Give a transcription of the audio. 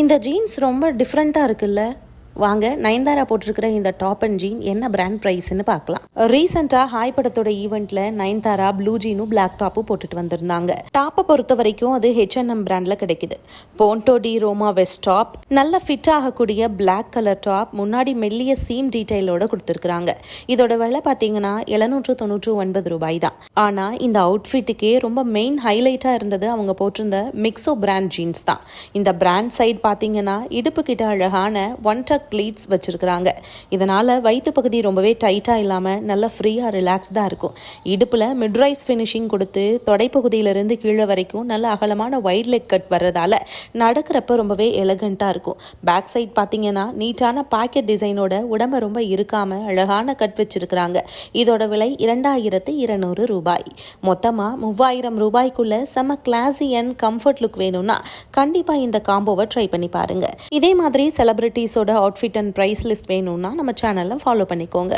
இந்த ஜீன்ஸ் ரொம்ப டிஃப்ரெண்ட்டாக இருக்குல்ல. வாங்க நயன்தாரா போட்டிருக்கிற இந்த டாப் அண்ட் ஜீன் என்ன பிராண்ட் ப்ரைஸ்ன்னு பார்க்கலாம். ரீசெண்டாக ஹாய் படத்தோட ஈவெண்ட்ல நயன்தாரா ப்ளூ ஜீனும் பிளாக் டாப்பும் போட்டுட்டு வந்திருந்தாங்க. டாப்பை பொறுத்த வரைக்கும் அது H&M பிராண்ட்ல கிடைக்குது. போன்டோ டி ரோமா வெஸ்ட் டாப், நல்ல ஃபிட் ஆகக்கூடிய பிளாக் கலர் டாப், முன்னாடி மெல்லிய சீம் டீடைலோட கொடுத்துருக்காங்க. இதோட விலை பார்த்தீங்கன்னா 799 ரூபாய் தான். ஆனா இந்த அவுட்ஃபிட்டுக்கே ரொம்ப மெயின் ஹைலைட்டா இருந்தது அவங்க போட்டிருந்த மிக்ஸோ பிராண்ட் ஜீன்ஸ் தான். இந்த பிராண்ட் சைட் பார்த்தீங்கன்னா இடுப்பு கிட்ட அழகான ஒன் டக் ப்ளீட்ஸ் வச்சிருக்கிறாங்க. இதனால வயிற்று பகுதி ரொம்பவே டைட்டா இல்லாம நல்ல ஃப்ரீயா ரிலாக்ஸ்டா இருக்கும். இடுப்புல மிட்ரைஸ் ஃபினிஷிங் கொடுத்து தொடைப்பகுதியிலிருந்து கீழே வரைக்கும் நல்ல அகலமான வைட் லெக் கட் வர்றதால நடக்கிறப்ப ரொம்பவே எலகண்டா இருக்கும். பேக் சைட் பார்த்தீங்கன்னா நீட்டான பாக்கெட் டிசைனோட உடம்ப ரொம்ப இருக்காம அழகான கட் வச்சிருக்கிறாங்க. இதோட விலை 2200 ரூபாய். மொத்தமா 3000 ரூபாய்க்குள்ள செம கிளாசி அண்ட் கம்ஃபர்ட் லுக் வேணும்னா கண்டிப்பா இந்த காம்போவை ட்ரை பண்ணி பாருங்க. இதே மாதிரி செலிபிரிட்டிஸோட அவுட்ஃபிட் அண்ட் பிரைஸ் லிஸ்ட் வேணும்னா நம்ம சேனலை ஃபாலோ பண்ணிக்கோங்க.